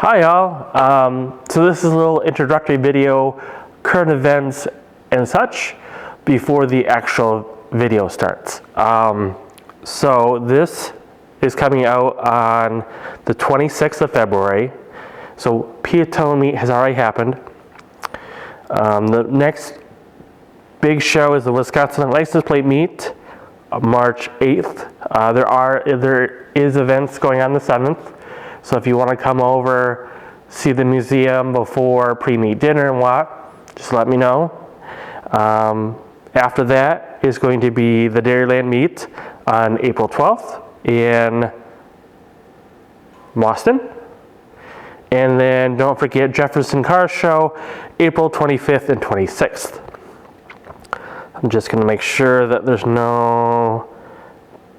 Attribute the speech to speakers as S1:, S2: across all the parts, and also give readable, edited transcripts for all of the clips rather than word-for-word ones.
S1: Hi y'all, so this is a little introductory video, current events and such, before the actual video starts. So this is coming out on the 26th of February, so Peatone Meet has already happened. The next big show is the Wisconsin License Plate Meet, March 8th. There is events going on the 7th. So if you want to come over, see the museum before pre-meet dinner and what, just let me know. After that is going to be the Dairyland Meet on April 12th in Boston. And then don't forget Jefferson Car Show, April 25th and 26th. I'm just going to make sure that there's no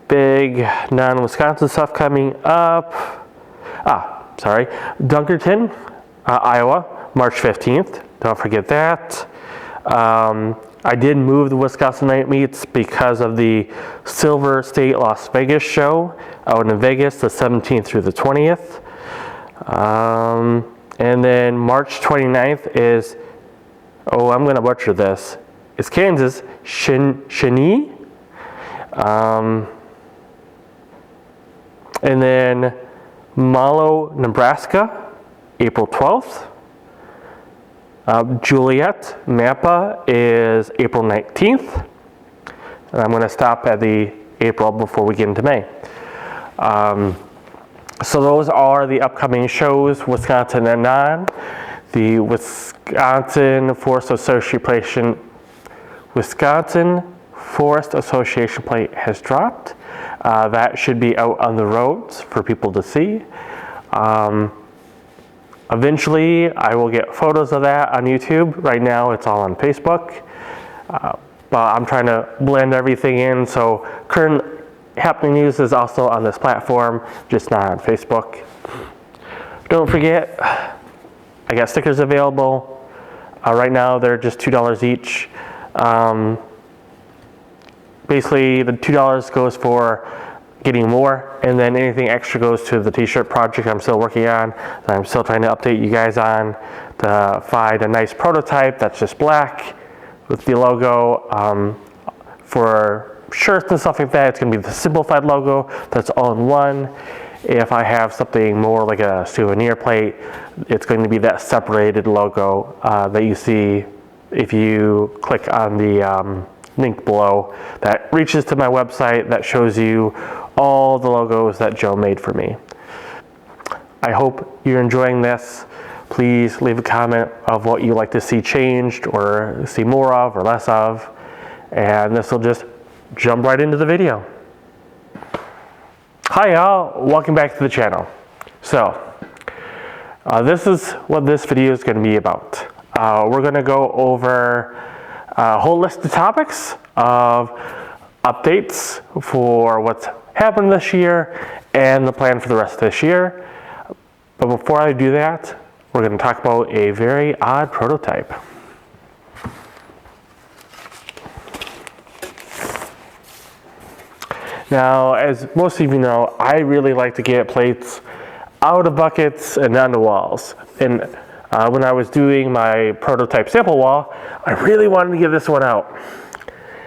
S1: big non-Wisconsin stuff coming up. Dunkerton, Iowa, March 15th. Don't forget that. I did move the Wisconsinite meets because of the Silver State Las Vegas show out in Vegas, the 17th through the 20th. And then March 29th is, I'm going to butcher this. It's Kansas, Shawnee. And then Malo, Nebraska, April 12th. Juliet, Nampa is April 19th. And I'm going to stop at the April before we get into May. So those are the upcoming shows, Wisconsin and non. The Wisconsin Forest Association plate has dropped. That should be out on the roads for people to see. Eventually, I will get photos of that on YouTube. Right now, it's all on Facebook. But I'm trying to blend everything in, so current happening news is also on this platform, just not on Facebook. Don't forget, I got stickers available. Right now, they're just $2 each. Basically, the $2 goes for getting more, and then anything extra goes to the t-shirt project I'm still working on, that I'm still trying to update you guys on, to find a nice prototype that's just black with the logo. For shirts and stuff like that, it's going to be the simplified logo that's all in one. If I have something more like a souvenir plate, it's going to be that separated logo that you see if you click on the link below that reaches to my website that shows you all the logos that Joe made for me. I hope you're enjoying this. Please leave a comment of what you'd like to see changed or see more of or less of, and this will just jump right into the video. Hi y'all, welcome back to the channel. So this is what this video is going to be about. We're going to go over a whole list of topics of updates for what's happened this year and the plan for the rest of this year. But before I do that, we're going to talk about a very odd prototype. Now, as most of you know, I really like to get plates out of buckets and onto walls. And when I was doing my prototype sample wall, I really wanted to get this one out.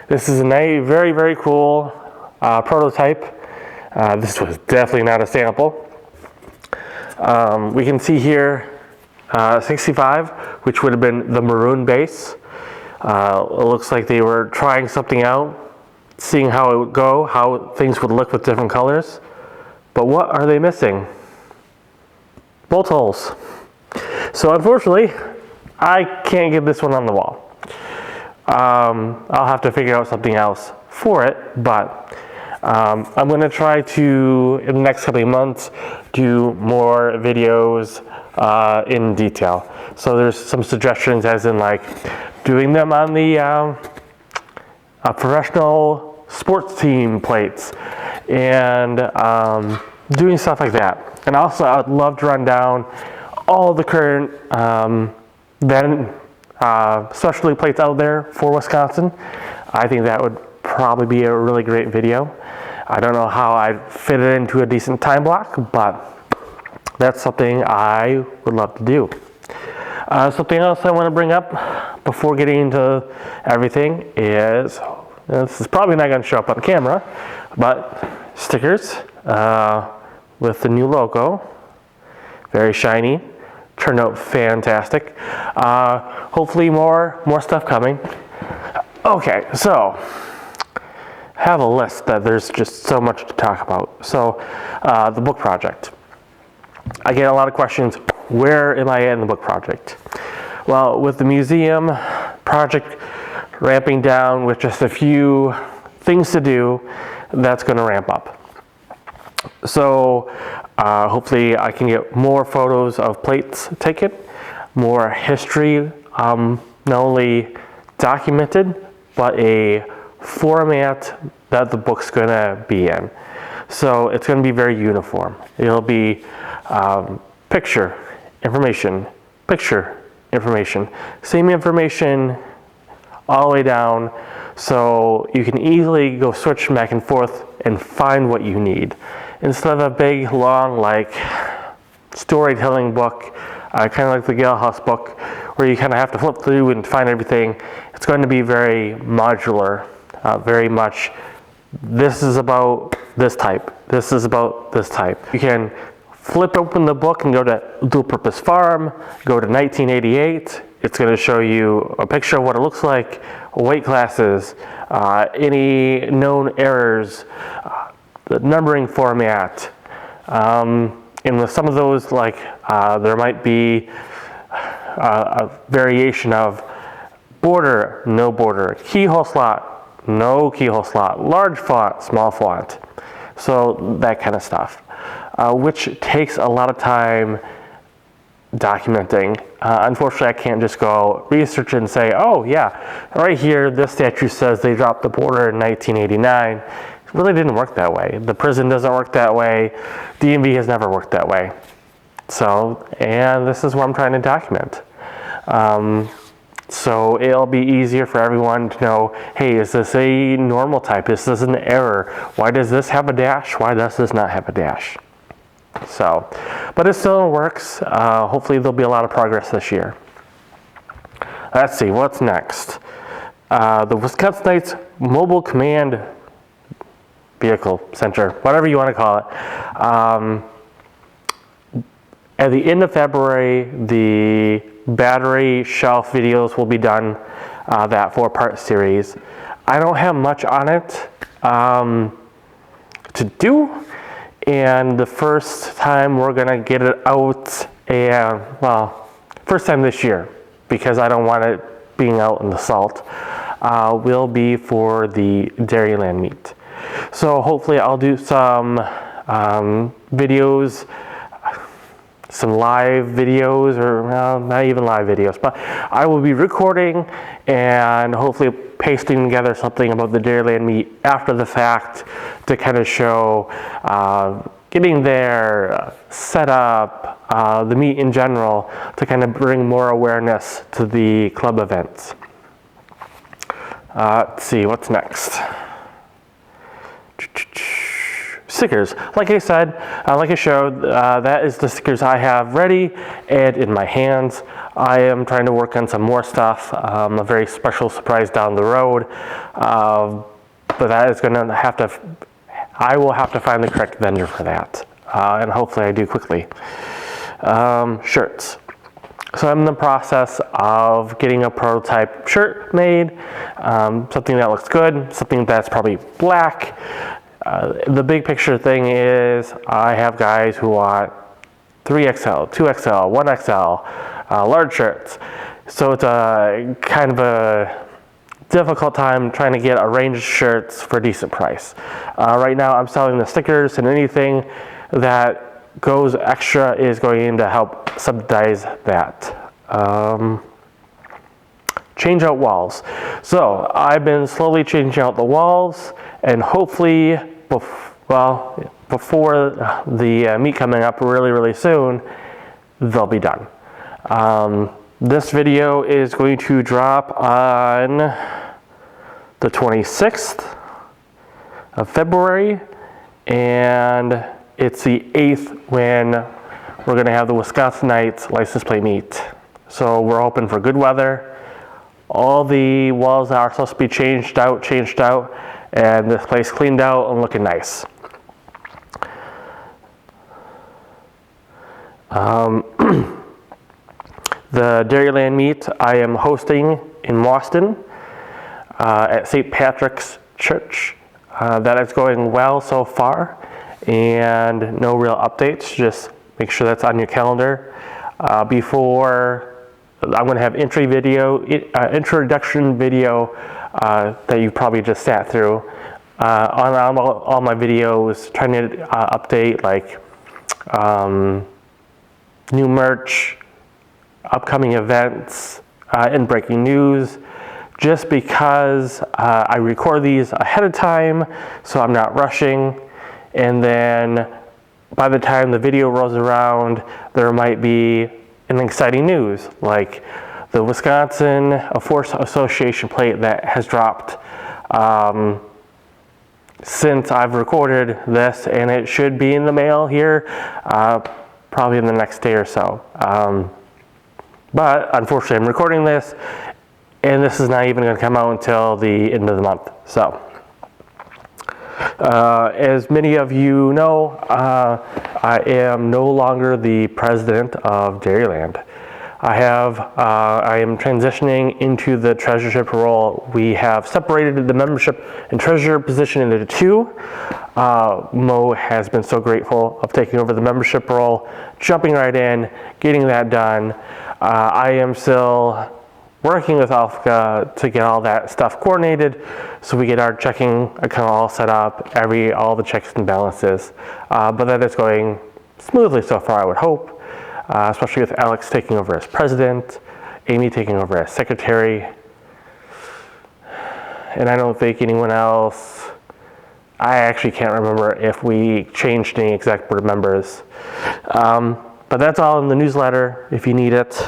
S1: This is a very, very cool prototype. This was definitely not a sample. We can see here 65, which would have been the maroon base. It looks like they were trying something out, seeing how it would go, how things would look with different colors. But what are they missing? Bolt holes. So unfortunately, I can't get this one on the wall. I'll have to figure out something else for it, but I'm going to try to, in the next couple of months, do more videos in detail. So there's some suggestions as in like doing them on the professional sports team plates and doing stuff like that. And also I'd love to run down all the current specialty plates out there for Wisconsin. I think that would probably be a really great video. I don't know how I'd fit it into a decent time block, but that's something I would love to do. Something else I want to bring up before getting into everything is, this is probably not going to show up on camera, but stickers with the new logo, very shiny, turned out fantastic. Hopefully more stuff coming. Okay, so have a list that there's just so much to talk about. So the book project. I get a lot of questions, where am I in the book project? Well, with the museum project ramping down with just a few things to do, that's going to ramp up. So hopefully I can get more photos of plates taken, more history, not only documented, but a format that the book's going to be in. So it's going to be very uniform. It'll be picture, information, picture, information. Same information all the way down, so you can easily go switch back and forth and find what you need. Instead of a big, long, like, storytelling book, kind of like the Gale House book, where you kind of have to flip through and find everything, it's going to be very modular, very much, this is about this type, this is about this type. You can flip open the book and go to Dual Purpose Farm, go to 1988, it's going to show you a picture of what it looks like, weight classes, any known errors, the numbering format, and with some of those, like there might be a variation of border, no border, keyhole slot, no keyhole slot, large font, small font, so that kind of stuff, which takes a lot of time documenting. Unfortunately, I can't just go research and say, oh yeah, right here, this statute says they dropped the border in 1989. It really didn't work that way. The prison doesn't work that way. DMV has never worked that way. So, and this is what I'm trying to document. So it'll be easier for everyone to know, hey, is this a normal type? Is this an error? Why does this have a dash? Why does this not have a dash? So, but it still works. Hopefully there'll be a lot of progress this year. Let's see, what's next? The Wisconsinites Mobile Command Vehicle Center, whatever you want to call it. At the end of February, the battery shelf videos will be done, that 4-part series. I don't have much on it to do. And the first time we're gonna get it out, and well, first time this year, because I don't want it being out in the salt, will be for the Dairyland meet. So hopefully I'll do some videos, some live videos, or well, not even live videos, but I will be recording and hopefully pasting together something about the Dairyland meet after the fact to kind of show getting there, set up, the meet in general, to kind of bring more awareness to the club events. Let's see, what's next? Stickers. Like I said, like I showed, that is the stickers I have ready and in my hands. I am trying to work on some more stuff, a very special surprise down the road, but that is going to have to, I will have to find the correct vendor for that, and hopefully I do quickly. Shirts. So I'm in the process of getting a prototype shirt made, something that looks good, something that's probably black. The big picture thing is I have guys who want 3XL, 2XL, 1XL, large shirts. So it's a kind of a difficult time trying to get a range of shirts for a decent price. Right now I'm selling the stickers, and anything that goes extra is going to help subsidize that. Change out walls. So I've been slowly changing out the walls, and hopefully before the meet coming up really soon, they'll be done. This video is going to drop on the 26th of February, and it's the 8th when we're going to have the Wisconsinites license plate meet. So we're hoping for good weather. All the walls are supposed to be changed out, and this place cleaned out and looking nice. The Dairyland meet I am hosting in Boston at St. Patrick's Church. That is going well so far, and no real updates. Just make sure that's on your calendar. Before, I'm going to have introduction video that you probably just sat through on all my videos, trying to update like new merch, upcoming events, and breaking news. Just because I record these ahead of time, so I'm not rushing, and then by the time the video rolls around, there might be an exciting news, like the Wisconsin Force Association plate that has dropped since I've recorded this, and it should be in the mail here probably in the next day or so. But unfortunately, I'm recording this, and this is not even going to come out until the end of the month. So, as many of you know, I am no longer the president of Dairyland. I am transitioning into the treasurership role. We have separated the membership and treasurer position into two. Mo has been so grateful of taking over the membership role, jumping right in, getting that done. I am still working with Alpha to get all that stuff coordinated, so we get our checking account all set up, all the checks and balances. But that is going smoothly so far, I would hope, especially with Alex taking over as president, Amy taking over as secretary, and I don't think anyone else. I actually can't remember if we changed any exec board members. But that's all in the newsletter if you need it.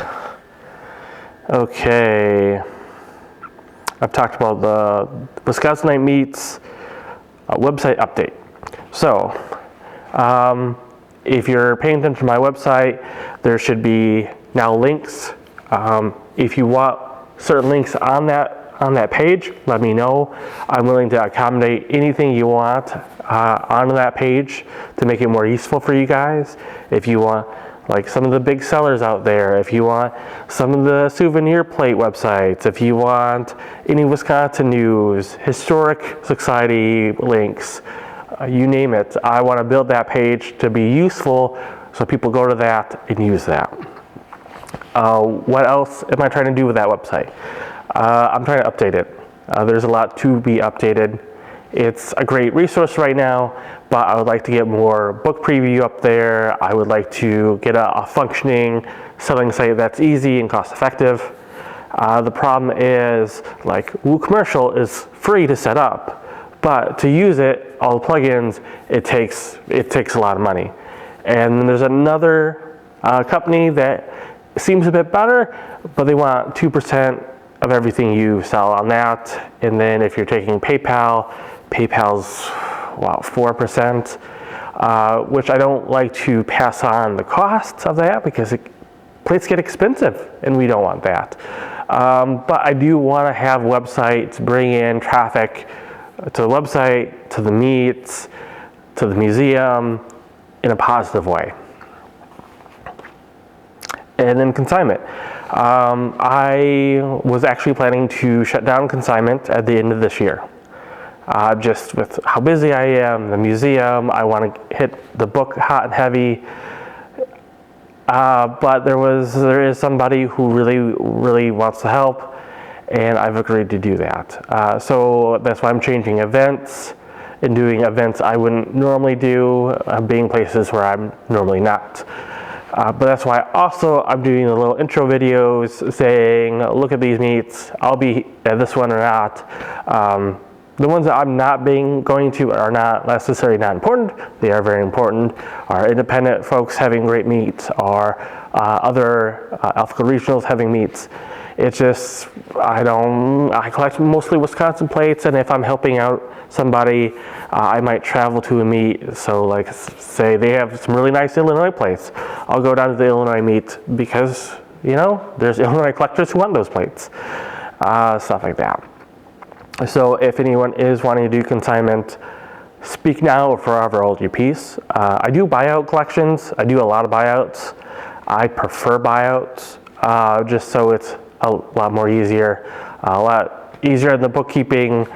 S1: Okay, I've talked about the Wisconsinite meets website update. So, if you're paying attention to my website, there should be now links. If you want certain links on that page, let me know. I'm willing to accommodate anything you want on that page to make it more useful for you guys. If you want like some of the big sellers out there, if you want some of the souvenir plate websites, if you want any Wisconsin news, historic society links, you name it. I want to build that page to be useful so people go to that and use that. What else am I trying to do with that website? I'm trying to update it. There's a lot to be updated. It's a great resource right now, but I would like to get more book preview up there. I would like to get a functioning selling site that's easy and cost effective. The problem is, like, WooCommercial is free to set up, but to use it, all the plugins, it takes a lot of money. And then there's another company that seems a bit better, but they want 2% of everything you sell on that. And then if you're taking PayPal's 4%, which I don't like to pass on the cost of that because plates get expensive and we don't want that. But I do want to have websites bring in traffic to the website, to the meets, to the museum in a positive way. And then Consignment. I was actually planning to shut down Consignment at the end of this year. Just with how busy I am, the museum, I want to hit the book hot and heavy. But there is somebody who really wants to help, and I've agreed to do that. So that's why I'm changing events and doing events I wouldn't normally do, being places where I'm normally not. But that's why also I'm doing the little intro videos saying, look at these meets, I'll be at this one or not. The ones that I'm not going to are not necessarily not important. They are very important. Our independent folks having great meets, our other Alpha regionals having meets. It's just, I collect mostly Wisconsin plates, and if I'm helping out somebody, I might travel to a meet. So like, say they have some really nice Illinois plates. I'll go down to the Illinois meet because, there's Illinois collectors who want those plates. Stuff like that. So if anyone is wanting to do consignment, speak now or forever hold your peace. I do buyout collections. I do a lot of buyouts. I prefer buyouts just so it's a lot more easier, a lot easier in the bookkeeping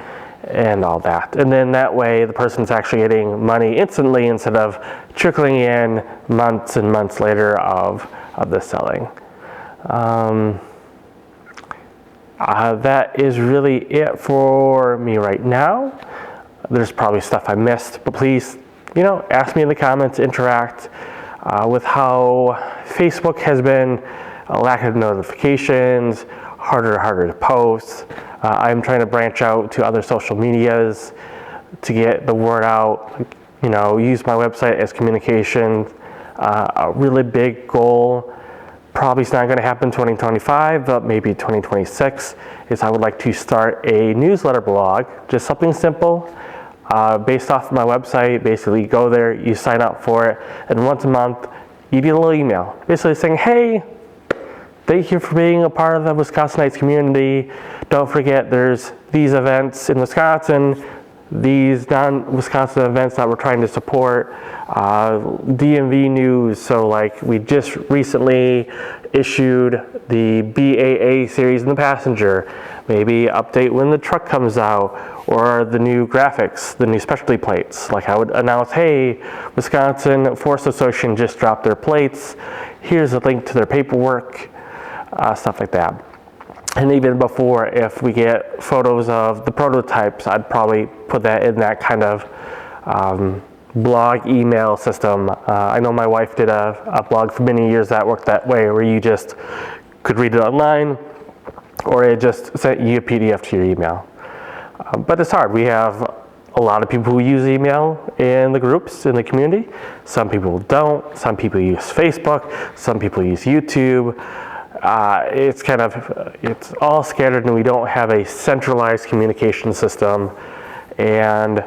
S1: and all that. And then that way the person's actually getting money instantly instead of trickling in months and months later of the selling. That is really it for me right now. There's probably stuff I missed, but please, ask me in the comments, interact with how Facebook has been, a lack of notifications, harder to post. I'm trying to branch out to other social medias to get the word out, use my website as communication. A really big goal, probably it's not going to happen 2025, but maybe 2026, is I would like to start a newsletter blog, just something simple, based off of my website. Basically, you go there, you sign up for it, and once a month, you get a little email, basically saying, hey, thank you for being a part of the Wisconsinites community. Don't forget there's these events in Wisconsin, these non-Wisconsin events that we're trying to support, DMV news. So like we just recently issued the BAA series in the passenger, maybe update when the truck comes out, or the new graphics, the new specialty plates. Like I would announce, hey, Wisconsin Forest Association just dropped their plates. Here's a link to their paperwork, stuff like that. And even before, if we get photos of the prototypes, I'd probably put that in that kind of blog email system. I know my wife did a blog for many years that worked that way, where you just could read it online, or it just sent you a PDF to your email. But it's hard. We have a lot of people who use email in the groups, in the community. Some people don't. Some people use Facebook. Some people use YouTube. It's all scattered, and we don't have a centralized communication system. And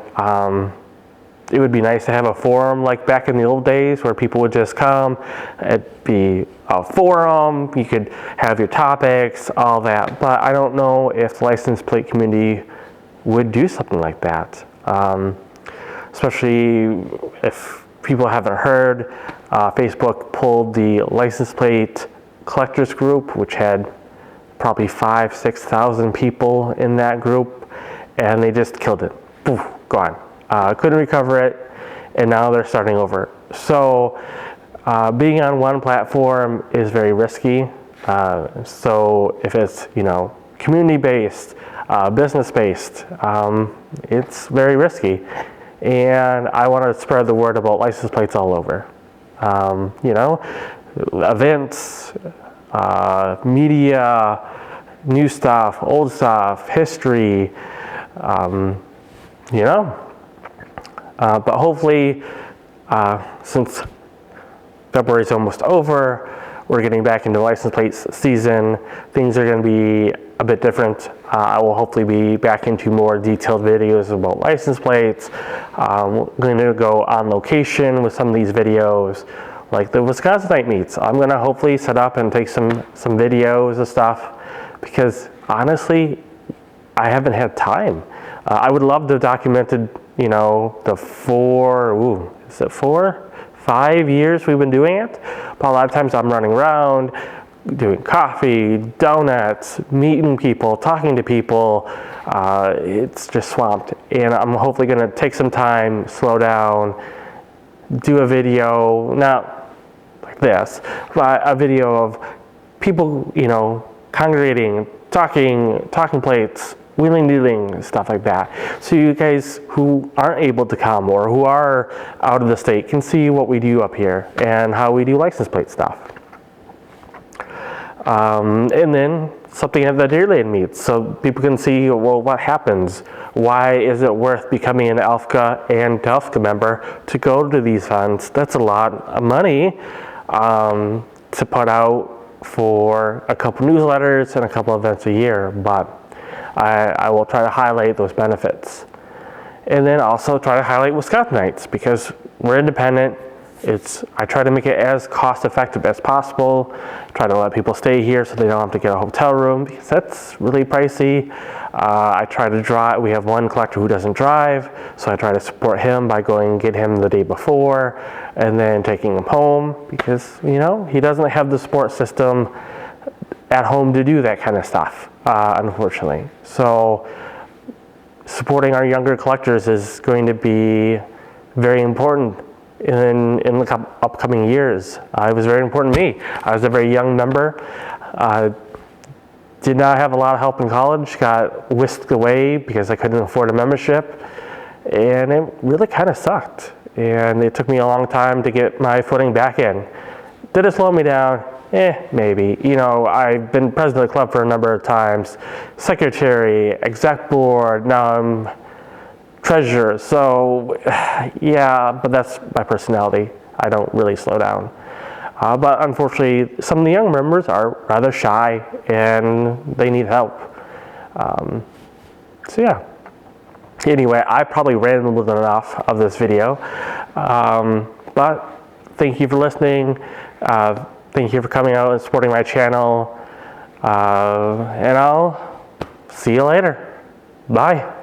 S1: it would be nice to have a forum like back in the old days where people would just come. It'd be a forum, you could have your topics, all that. But I don't know if the license plate community would do something like that. Especially if people haven't heard, Facebook pulled the license plate collectors group, which had probably 5,000-6,000 people in that group, and they just killed it. Poof, gone. Couldn't recover it, and now they're starting over. So being on one platform is very risky. So if it's community-based, business-based, it's very risky, and I want to spread the word about license plates all over. Events, media, new stuff, old stuff, history, but hopefully, since February is almost over, we're getting back into license plate season. Things are going to be a bit different. I will hopefully be back into more detailed videos about license plates. We're going to go on location with some of these videos, like the Wisconsinite meets. I'm going to hopefully set up and take some videos and stuff, because honestly, I haven't had time. I would love to have documented, the 5 years we've been doing it. But a lot of times I'm running around, doing coffee, donuts, meeting people, talking to people. It's just swamped. And I'm hopefully going to take some time, slow down, do a video, not like this, but a video of people, congregating, talking plates, wheeling, dealing, stuff like that. So you guys who aren't able to come or who are out of the state can see what we do up here and how we do license plate stuff. And then something at the Deerland meets, so people can see, well, what happens? Why is it worth becoming an ALFCA and DLPCC member to go to these funds? That's a lot of money to put out for a couple newsletters and a couple events a year, but I will try to highlight those benefits. And then also try to highlight Wisconsinites, because we're independent. I try to make it as cost effective as possible, try to let people stay here so they don't have to get a hotel room, because that's really pricey. I try to drive. We have one collector who doesn't drive, so I try to support him by going and get him the day before and then taking him home, because he doesn't have the support system at home to do that kind of stuff, unfortunately. So supporting our younger collectors is going to be very important in the upcoming years. It was very important to me. I was a very young member. Did not have a lot of help in college, got whisked away because I couldn't afford a membership, and it really kind of sucked. And it took me a long time to get my footing back in. Did it slow me down? Maybe. I've been president of the club for a number of times, secretary, exec board, now I'm treasurer. So yeah, but that's my personality. I don't really slow down. But unfortunately, some of the young members are rather shy and they need help. So yeah. Anyway, I probably rambled enough of this video. But thank you for listening. Thank you for coming out and supporting my channel. And I'll see you later. Bye.